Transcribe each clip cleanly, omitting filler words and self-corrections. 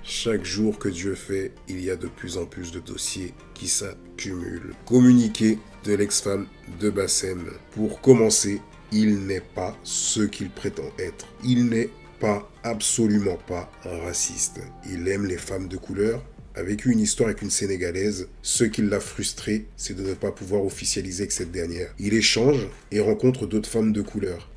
Chaque jour que Dieu fait, il y a de plus en plus de dossiers qui s'accumulent. Communiqué de l'ex-femme de Bassem. Pour commencer, il n'est pas ce qu'il prétend être. Il n'est pas, absolument pas, un raciste. Il aime les femmes de couleur, a vécu une histoire avec une Sénégalaise. Ce qui l'a frustré, c'est de ne pas pouvoir officialiser avec cette dernière. Il échange et rencontre d'autres femmes de couleur.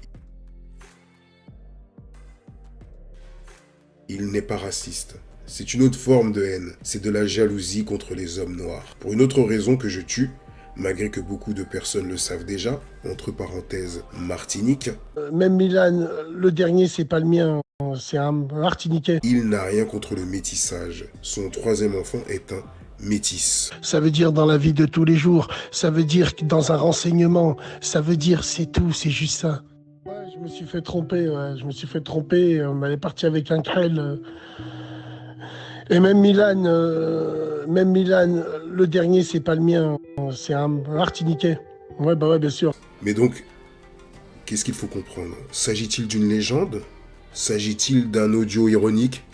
Il n'est pas raciste. C'est une autre forme de haine. C'est de la jalousie contre les hommes noirs. Pour une autre raison que je tue, malgré que beaucoup de personnes le savent déjà, entre parenthèses, Martinique. Même Milan, le dernier, c'est pas le mien, c'est un Martiniquais. Il n'a rien contre le métissage. Son troisième enfant est un métis. Ça veut dire dans la vie de tous les jours, ça veut dire dans un renseignement, ça veut dire c'est tout, c'est juste ça. Ouais, je me suis fait tromper, on allait partir avec un crêle. Et même Milan, le dernier, c'est pas le mien, c'est un Martiniquais. Ouais, bah ouais, bien sûr. Mais donc, qu'est-ce qu'il faut comprendre? S'agit-il d'une légende? S'agit-il d'un audio ironique?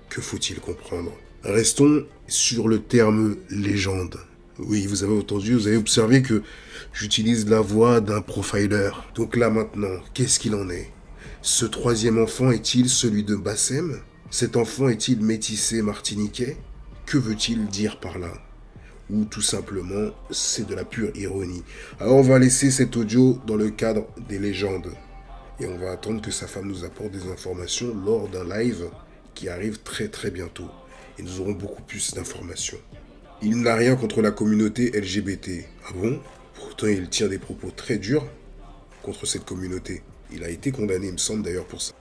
Que faut-il comprendre? Restons sur le terme légende. Oui, vous avez entendu, vous avez observé que j'utilise la voix d'un profiler. Donc là maintenant, qu'est-ce qu'il en est? Ce troisième enfant est-il celui de Bassem? Cet enfant est-il métissé martiniquais? Que veut-il dire par là? Ou tout simplement, c'est de la pure ironie. Alors on va laisser cet audio dans le cadre des légendes. Et on va attendre que sa femme nous apporte des informations lors d'un live qui arrive très très bientôt. Et nous aurons beaucoup plus d'informations. Il n'a rien contre la communauté LGBT. Ah bon? Pourtant il tient des propos très durs contre cette communauté. Il a été condamné, il me semble d'ailleurs, pour ça.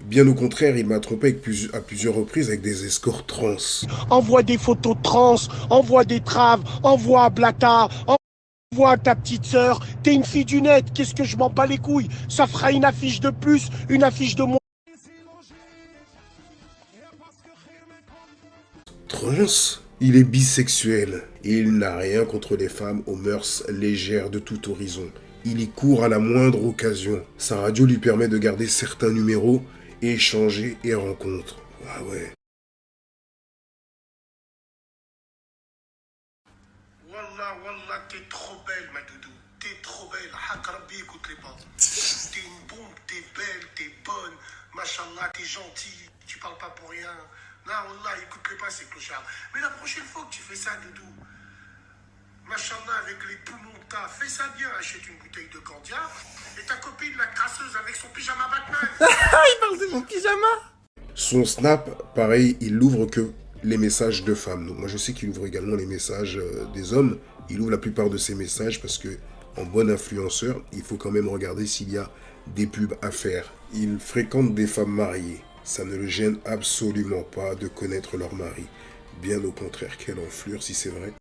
Bien au contraire, il m'a trompé à plusieurs reprises avec des escorts trans. Envoie des photos de trans, envoie des traves, envoie à Blata, envoie à ta petite sœur. T'es une fille du net, qu'est-ce que je m'en bats les couilles? Ça fera une affiche de plus, une affiche de moins. Trans? Il est bisexuel. Et il n'a rien contre les femmes aux mœurs légères de tout horizon. Il y court à la moindre occasion. Sa radio lui permet de garder certains numéros, échanger et rencontres. Ah ouais. Wallah, t'es trop belle, ma doudou. T'es trop belle. Hak Rabbi, écoute les pas. T'es une bombe, t'es belle, t'es bonne. Machallah, t'es gentille. Tu parles pas pour rien. Non, Wallah, écoute les pas, c'est clochard. Mais la prochaine fois que tu fais ça, doudou, Machallah, avec les poumons que t'as, fais ça bien. Achète une bouteille de Candia. Et ta copine, la crasseuse, avec son pyjama Batman. Il parle de mon pyjama. Son snap, pareil, il ouvre que les messages de femmes. Donc moi je sais qu'il ouvre également les messages des hommes. Il ouvre la plupart de ses messages parce que en bon influenceur, il faut quand même regarder s'il y a des pubs à faire. Il fréquente des femmes mariées. Ça ne le gêne absolument pas de connaître leur mari. Bien au contraire, quelle enflure si c'est vrai.